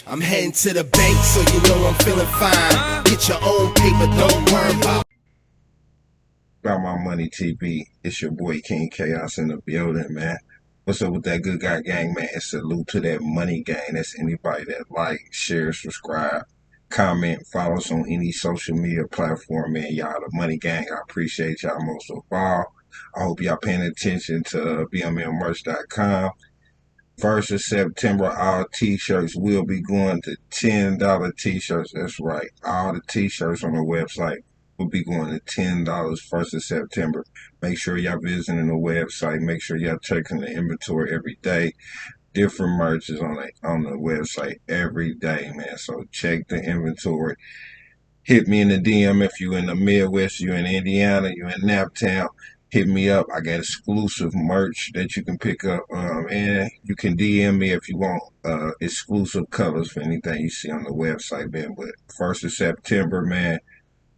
I'm heading to the bank, so you know I'm feeling fine. Get your own paper, don't worry about my money, TP. It's your boy King Chaos in the building, man. What's up with that good guy gang, man? And salute to that money gang. That's anybody that like, share, subscribe, comment, follow us on any social media platform, man. Y'all the money gang. I appreciate y'all most of all. I hope y'all paying attention to bmlmerch.com. 1st of September, all t-shirts will be going to $10 t-shirts. That's right. All the t-shirts on the website will be going to $10 1st of September. Make sure y'all visiting the website. Make sure y'all checking the inventory every day. Different merch is on the website every day, man. So check the inventory. Hit me in the DM if you in the Midwest, you in Indiana, you in Naptown. Hit me up. I got exclusive merch that you can pick up, and you can DM me if you want exclusive colors for anything you see on the website, man. But 1st of September, man,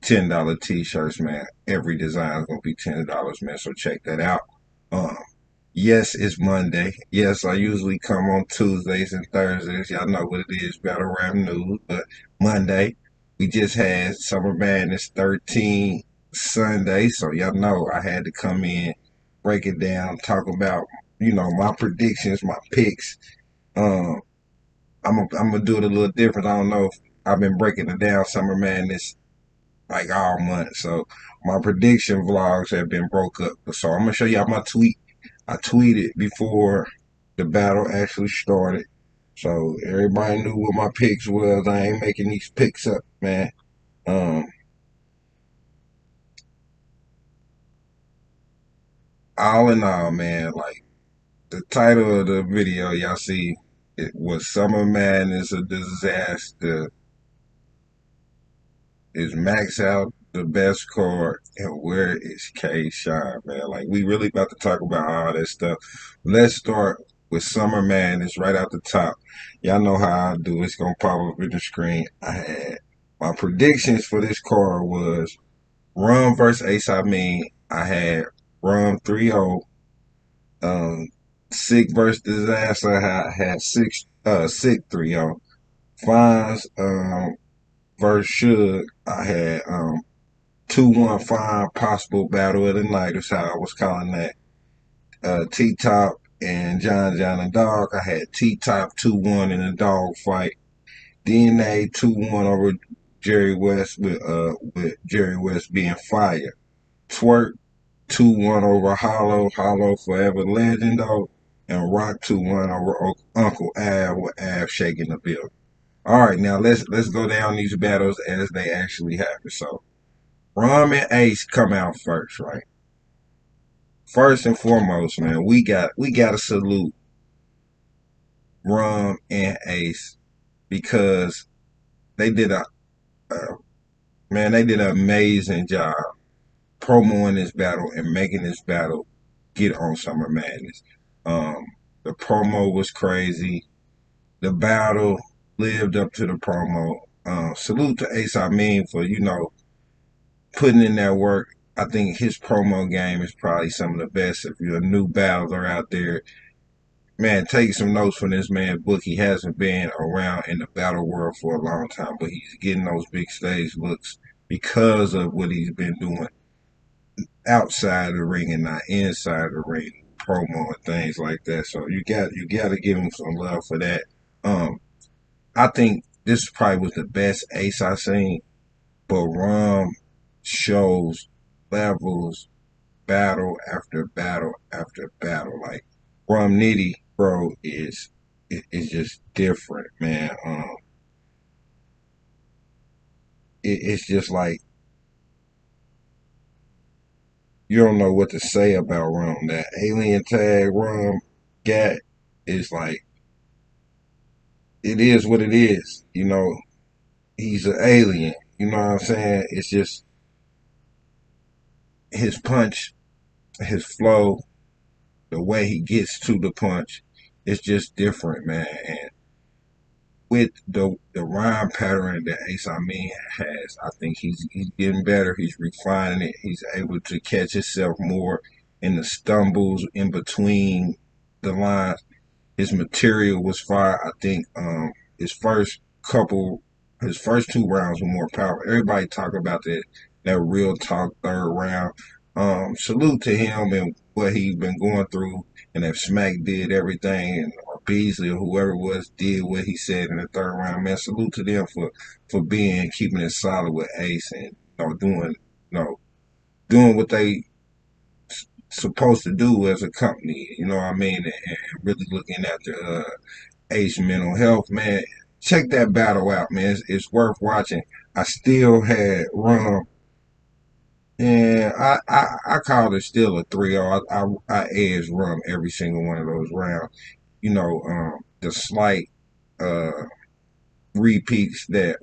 $10 t-shirts, man. Every design is gonna be $10, man. So check that out. Um, yes, it's Monday. Yes, I usually come on Tuesdays and Thursdays. Y'all know what it is, battle rap news. But Monday, we just had Summer Madness 13 Sunday, so y'all know I had to come in, break it down, talk about my predictions, my picks. Um, I'm gonna do it a little different. I don't know if I've been breaking it down Summer Madness like all month, so my prediction vlogs have been broke up. So I'm gonna show y'all my tweet. I tweeted before the battle actually started, so everybody knew what my picks was. I ain't making these picks up, man. Um, all in all, man, like the title of the video y'all see, it was Summer Madness a Disaster. Is Max out the best card, and where is K Shine, man? Like, we really about to talk about all that stuff. Let's start with Summer Madness right out the top. Y'all know how I do. It's gonna pop up in the screen. I had my predictions for this card was Rum versus Ace. I had Rum 3-0. Sick versus Disaster. I had Sick 3-0. Fines versus Suge. I had 2-1 fine possible battle of the night is how I was calling that. T-Top and John and Dog. I had T-Top 2-1 in a dog fight. DNA 2-1 over Jerry West with Jerry West being fired. Twerk 2-1 over Hollow Forever Legend though. And Rock 2-1 over Uncle Av with Av shaking the building. All right, now let's go down these battles as they actually happen. So Rom and Ace come out first, right? First and foremost, man, we gotta salute Rom and Ace because they did uh, they did an amazing job promoting this battle and making this battle get on Summer Madness. Um, the promo was crazy. The battle lived up to the promo. Salute to Ace for putting in that work. I think his promo game is probably some of the best. If you're a new battler out there, man, take some notes from this man book. He hasn't been around in the battle world for a long time, but he's getting those big stage looks because of what he's been doing outside the ring and not inside the ring, promo and things like that. So you got to give him some love for that. Um, I think this probably was the best Ace I seen, but Rom shows levels, battle after battle after battle. Like Rum Nitty, bro, is just different, man. It's just like you don't know what to say about Rum. That alien tag Rum got is like it is what it is. He's an alien. You know what I'm saying? It's just his punch, his flow, the way he gets to the punch. It's just different, man. And with the rhyme pattern that Ace Amin has, I think he's getting better. He's refining it. He's able to catch himself more in the stumbles in between the lines. His material was fire. I think couple, his first two rounds were more powerful. Everybody talk about that real talk third round. Salute to him and what he's been going through, and if Smack did everything, and or Beasley or whoever it was did what he said in the third round, man, salute to them for keeping it solid with Ace and doing what they supposed to do as a company. You know what I mean, and really looking after Ace mental health, man. Check that battle out, man. It's worth watching. I still had Rum, and I called it still a 3-0. I edged Rum every single one of those rounds. The slight uh, repeats that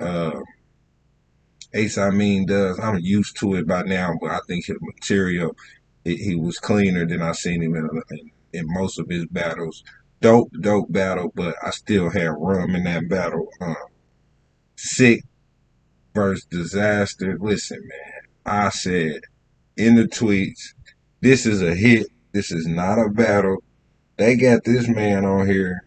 Ace I mean does. I'm used to it by now, but I think his material, he was cleaner than I seen him in most of his battles. Dope battle, but I still had Rum in that battle. Sick versus Dizaster. Listen, man, I said in the tweets, this is a hit. This is not a battle. They got this man on here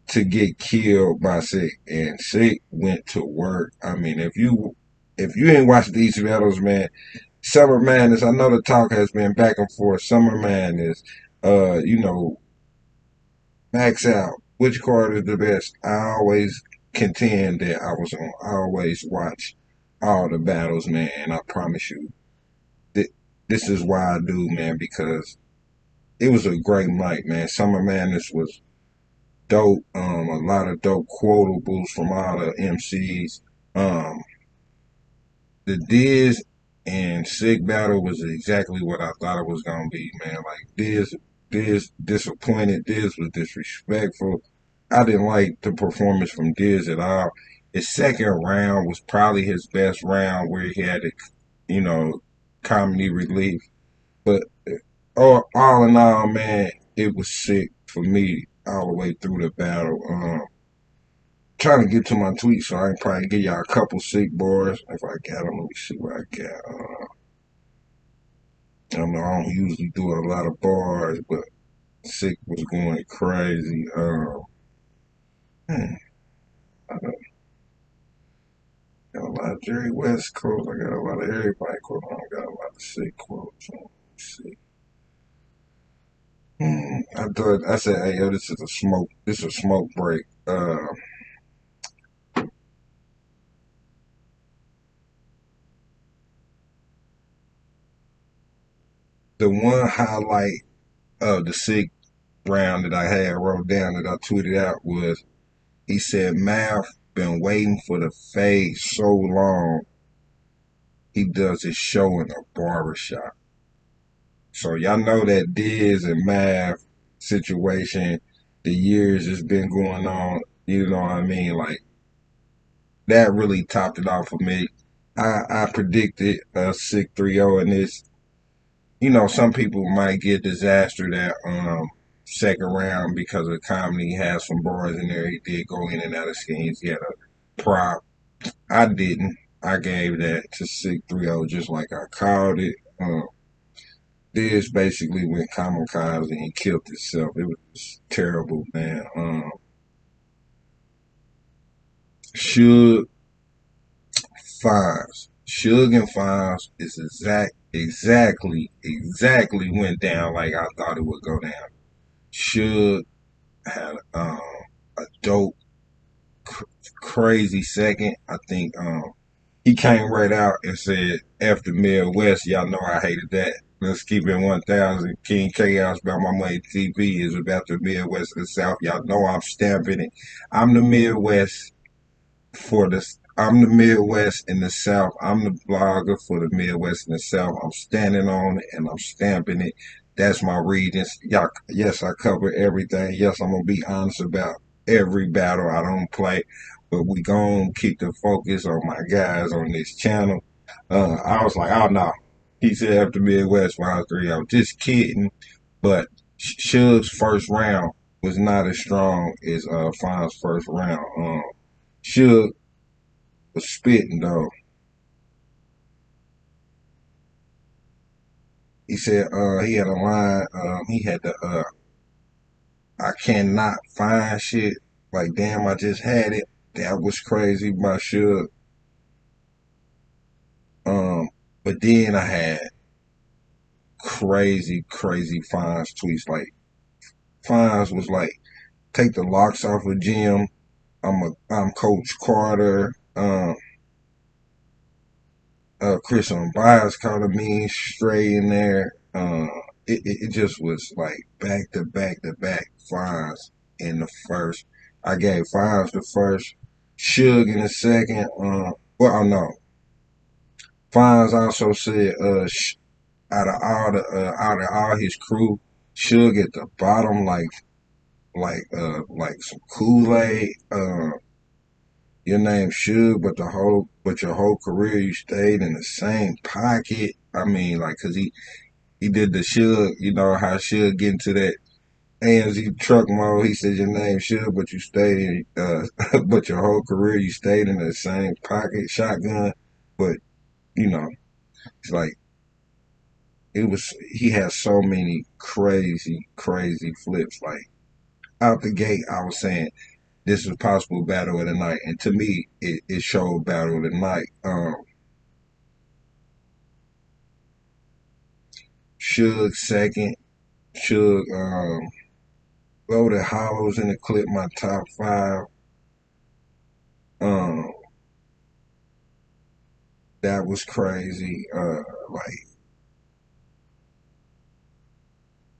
to get killed by Sick, and Sick went to work. I mean, if you ain't watched these battles, man, Summer Madness. I know the talk has been back and forth. Summer Madness, uh, you know, Max Out. Which card is the best? I always contend that I always watch all the battles, man. And I promise you, this is why I do, man, because it was a great night, man. Summer Madness was dope. A lot of dope quotables from all the MCs. Um, the Diz and Sig battle was exactly what I thought it was gonna be, man. Like Diz disappointed. Diz was disrespectful. I didn't like the performance from Diz at all. His second round was probably his best round where he had you know, comedy relief. But all in all, man, it was sick for me all the way through the battle. Trying to get to my tweets, so I can probably give y'all a couple sick bars if I got them. Let me see what I got. I don't know. I don't usually do a lot of bars, but sick was going crazy. Hmm, I got a lot of Jerry West quotes. I got a lot of everybody quotes. I got a lot of sick quotes. Let's see. I said, hey, yo, this is a smoke. This is a smoke break. The one highlight of the sick round that I had wrote down that I tweeted out was he said, Math been waiting for the fade so long, he does his show in a barbershop. So y'all know that Diz and Math situation, the years it's been going on, you know what I mean? Like, that really topped it off for me. I predicted a sick 3-0 in this. Some people might get Dizaster that second round because of comedy. He has some bars in there. He did go in and out of schemes. He had a prop. I didn't. I gave that to Sick 3-0 just like I called it. This basically went kamikaze and killed itself. It was terrible, man. Suge Fives. Suge and Fives is exactly went down like I thought it would go down. Suge had a dope, crazy second. I think he came right out and said, F the Midwest. Y'all know I hated that. Let's keep it 1,000. King Chaos about my money TV is about the Midwest and the South. Y'all know I'm stamping it. I'm the Midwest I'm the Midwest and the South. I'm the blogger for the Midwest and the South. I'm standing on it and I'm stamping it. That's my readings. Y'all, yes, I cover everything. Yes, I'm gonna be honest about every battle I don't play, but we gonna keep the focus on my guys on this channel. I was like, oh no. He said after Midwest 5-3. I was just kidding, but Suge's first round was not as strong as Fon's first round. Suge was spitting though. He said he had a line. He had the I cannot find shit. Like, damn, I just had it. That was crazy by Suge. Um, but then I had crazy, crazy Fonz tweets. Like, Fonz was like, take the locks off of Jim. I'm Coach Carter. Chris on Bias caught a mean straight in there. It just was like back to back to back Fonz in the first. I gave Fonz the first, Suge in the second. Well, oh no, Fonz also said out of all his crew, Suge at the bottom like some Kool Aid. Your name Suge, but your whole career you stayed in the same pocket. I mean, like, cause he did the Suge, you know how Suge get into that AMZ truck mode. He said your name Suge, but you stayed in, but your whole career you stayed in the same pocket shotgun. But you know, it's like it was. He had so many crazy, crazy flips. Like out the gate, I was saying this was possible battle of the night, and to me, it showed battle of the night. Suge second, Suge loaded hollows in the clip. My top five. Um, that was crazy. Like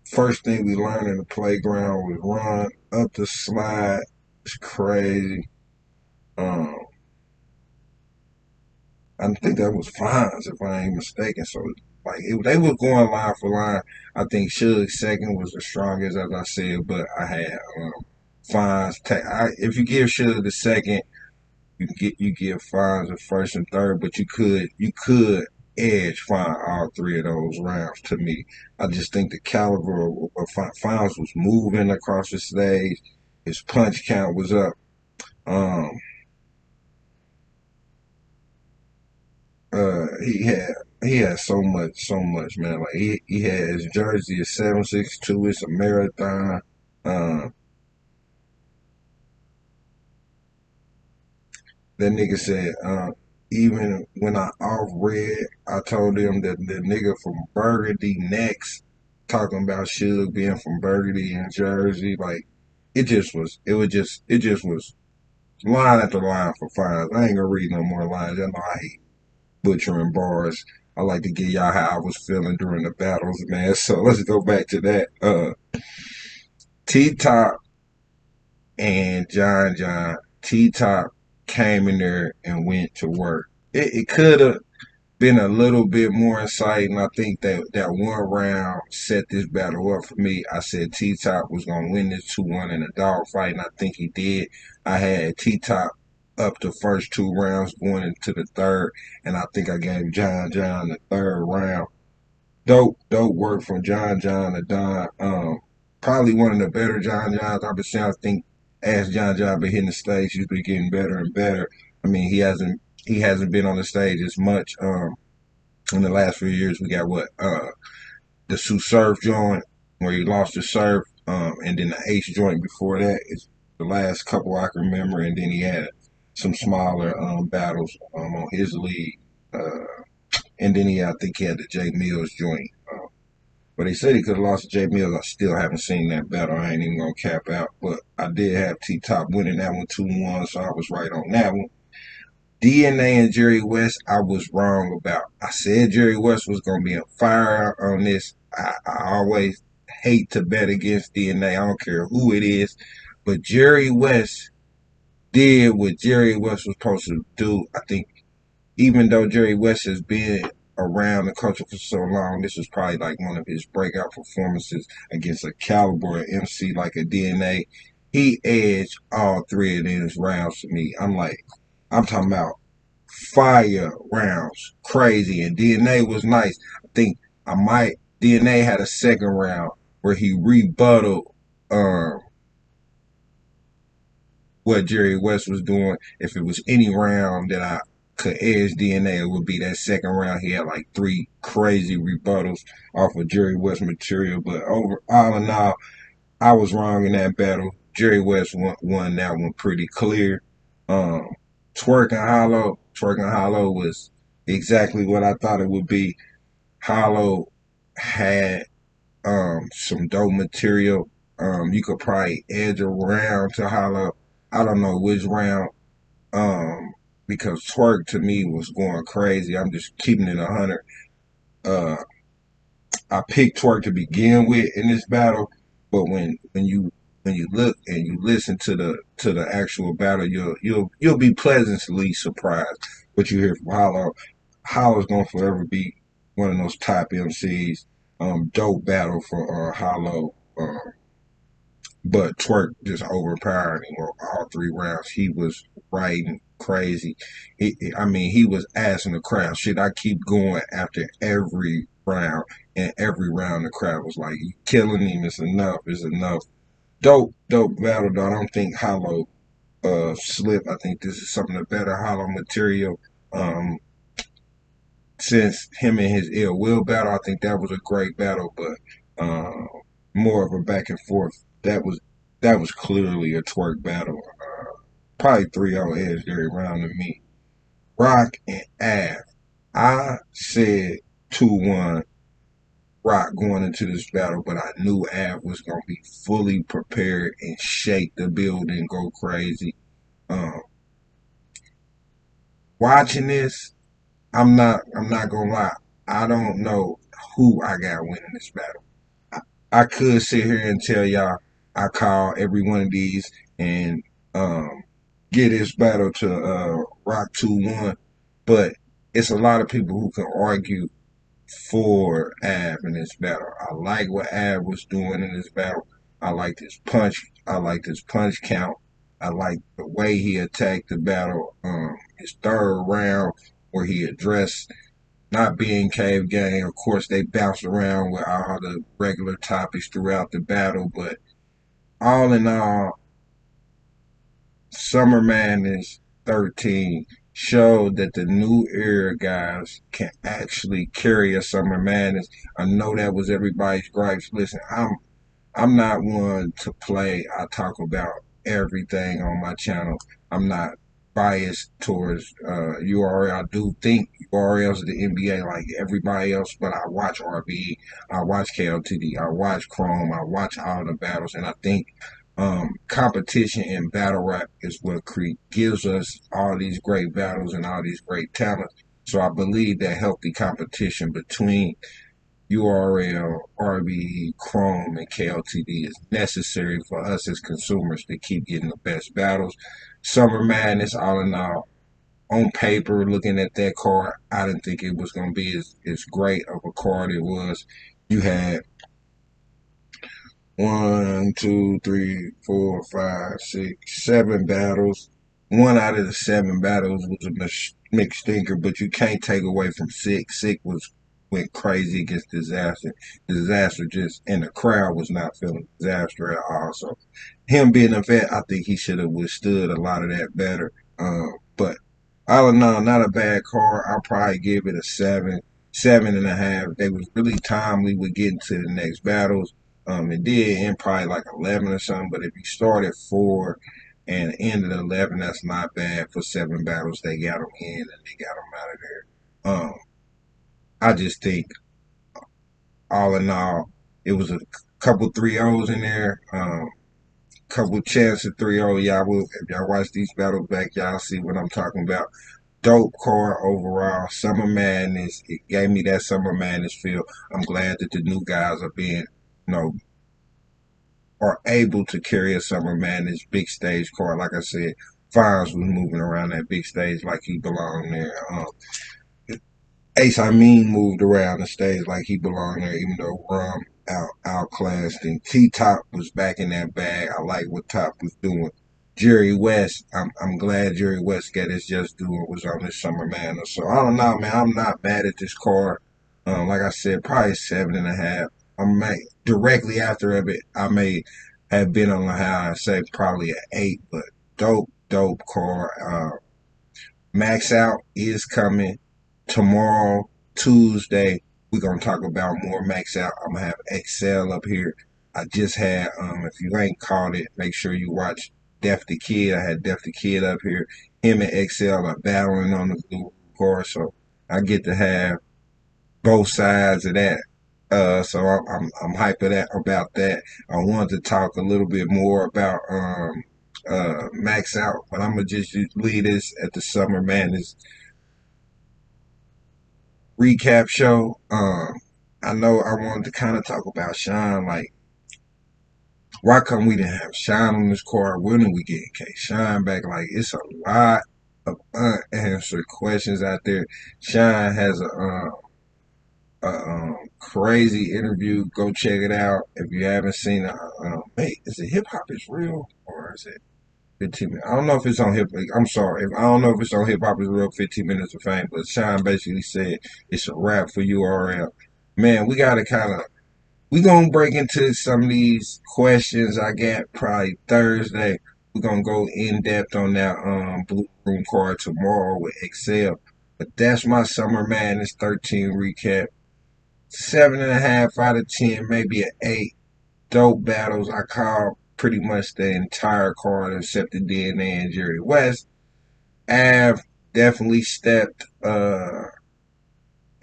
first thing we learned in the playground was run up the slide. It's crazy. Um, I think that was Fonz, if I ain't mistaken. So, like, they were going line for line. I think Suge's second was the strongest, as I said, but I had Fonz. If you give Suge the second, you give Fonz the first and third, but you could edge Fonz all three of those rounds. To me, I just think the caliber of Fonz was moving across the stage. His punch count was up. Um, he had so much, man. Like he had his jersey at 762. It's a marathon. Uh, that nigga said, even when I off red, I told him that the nigga from Burgundy next, talking about Suge being from Burgundy in Jersey. Like it just was line after line for fines. I ain't gonna read no more lines. Y'all know I hate butchering bars. I like to give y'all how I was feeling during the battles, man. So let's go back to that. T Top and John. T Top came in there and went to work. It could have been a little bit more exciting. I think that one round set this battle up for me. I said T Top was gonna win this 2-1 in a dogfight, and I think he did. I had T Top up the first two rounds going into the third, and I think I gave John the third round. Dope work from John the Don. Probably one of the better Johns I've been seeing. I think as John been hitting the stage, he's been getting better and better. I mean, he hasn't been on the stage as much. In the last few years, we got the Sue Surf joint where he lost the Surf, and then the H joint before that is the last couple I can remember, and then he had some smaller battles on his league. And then I think he had the Jay Mills joint. But he said he could have lost to Jay Mills. I still haven't seen that battle. I ain't even gonna cap out. But I did have T Top winning that one 2-1, so I was right on that one. DNA and Jerry West, I was wrong about. I said Jerry West was gonna be a fire on this. I always hate to bet against DNA. I don't care who it is. But Jerry West did what Jerry West was supposed to do. I think even though Jerry West has been around the culture for so long, this was probably like one of his breakout performances against a caliber MC like a DNA. He edged all three of these rounds for me. I'm talking about fire rounds, crazy. And DNA was nice. I think DNA had a second round where he rebutted um, what Jerry West was doing. If it was any round that I could edge DNA, it would be that second round. He had like three crazy rebuttals off of Jerry West material. But all in all, I was wrong in that battle. Jerry West won that one pretty clear. Um, Twerking Hollow was exactly what I thought it would be. Hollow had some dope material. You could probably edge around to Hollow. I don't know which round. Because Twerk to me was going crazy. I'm just keeping it 100. Uh, I picked Twerk to begin with in this battle, but when you look and you listen to the actual battle, you'll be pleasantly surprised what you hear from Hollow. Hollow's gonna forever be one of those top MCs. Dope battle for Hollow. But Twerk just overpowered him all 3 rounds. He was riding crazy. I mean, he was asking the crowd, should I keep going after every round? And every round the crowd was like, you killing him. It's enough. It's enough. Dope battle, though. I don't think Hollow slipped. I think this is something of better Hollow material. Um, since him and his Ill Will battle, I think that was a great battle, but more of a back and forth. That was clearly a Twerk battle. Probably 3-0 edge every round to me. Rock and Av. I said 2-1 Rock going into this battle, but I knew Av was gonna be fully prepared and shake the building, go crazy. Um, watching this, I'm not gonna lie. I don't know who I got winning this battle. I could sit here and tell y'all I call every one of these and um, get this battle to Rock 2-1, but it's a lot of people who can argue for Av in this battle. I like what Av was doing in this battle. I like his punch. I like his punch count. I like the way he attacked the battle. His third round where he addressed not being cave gang. Of course, they bounced around with all the regular topics throughout the battle, but all in all, Summer Madness 13 showed that the new era guys can actually carry a Summer Madness. I know that was everybody's gripes. Listen, I'm not one to play. I talk about everything on my channel. I'm not biased towards URL. I do think URL is the NBA like everybody else, but I watch RB, I watch KLTD, I watch Chrome, I watch all the battles, and I think competition in battle rap is what gives us all these great battles and all these great talents. So I believe that healthy competition between URL, RBE, Chrome, and KLTD is necessary for us as consumers to keep getting the best battles. Summer Madness, all in all, on paper, looking at that card, I didn't think it was going to be as great of a card it was. You had 7 battles. 1 out of the 7 battles was a mixed stinker, but you can't take away from Sick. Sick went crazy against Dizaster. Dizaster just and the crowd was not feeling Dizaster at all. So him being a vet, I think he should have withstood a lot of that better. But all in all, not a bad card. I'll probably give it a 7, 7.5. They was really timely with getting to the next battles. It did end probably like 11 or something, but if you start at 4 and end at 11, that's not bad for 7 battles. They got them in and they got them out of there. I just think, all in all, it was a couple 3-0s in there. Couple chances 3-0. If y'all watch these battles back, y'all see what I'm talking about. Dope card overall. Summer Madness. It gave me that Summer Madness feel. I'm glad that the new guys are are able to carry a Summer Madness big stage card. Like I said, Fonz was moving around that big stage like he belonged there. Ace Amin moved around the stage like he belonged there, even though Rum outclassed him. T Top was back in that bag. I like what Top was doing. Jerry West, I'm glad Jerry West got his just due and was on this Summer Madness. So I don't know, man. I'm not mad at this card. Like I said, probably 7.5. I may directly after of it, I may have been on the high and say probably an 8, but dope card. Max Out is coming tomorrow, Tuesday. We're gonna talk about more Max Out. I'm gonna have Excel up here I just had, if you ain't caught it, make sure you watch Def the Kid. I had Def the Kid up here. Him and XL are battling on the blue course, so I get to have both sides of that. So I'm hyped about that. I wanted to talk a little bit more about Max Out, but I'm gonna just leave this at the Summer Madness recap show. I know I wanted to kind of talk about Sean, like why come we didn't have Sean on this card? When did we get K Sean back? Like it's a lot of unanswered questions out there. Sean has a crazy interview. Go check it out if you haven't seen it. Wait, is it Hip Hop is Real or is it 15 minutes? I don't know if it's on Hip. I'm sorry, I don't know if it's on Hip Hop is Real 15 Minutes of Fame. But Sean basically said it's a wrap for URL. Man, we gotta kind of we gonna break into some of these questions I got probably Thursday. We're gonna go in depth on that Blue Room card tomorrow with Excel. But that's my Summer Madness 13 recap. 7.5 out of 10, maybe an 8. Dope battles. I call pretty much the entire card except the DNA and Jerry West. Av definitely stepped and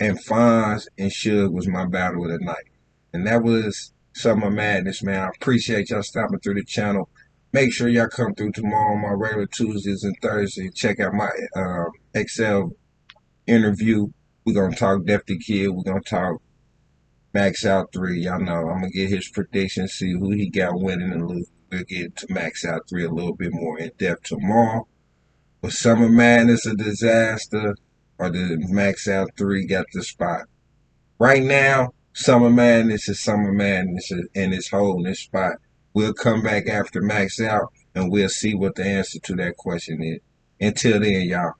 Fonz and Suge was my battle of the night. And that was Summer Madness, man. I appreciate y'all stopping through the channel. Make sure y'all come through tomorrow on my regular Tuesdays and Thursdays. Check out my Excel interview. We're going to talk Defty Kid. We're going to talk Max Out 3. Y'all know I'm going to get his predictions, see who he got winning and losing. We'll get to Max Out 3 a little bit more in depth tomorrow. Was Summer Madness a disaster or did Max Out 3 got the spot? Right now, Summer Madness is Summer Madness and it's holding this spot. We'll come back after Max Out and we'll see what the answer to that question is. Until then, y'all,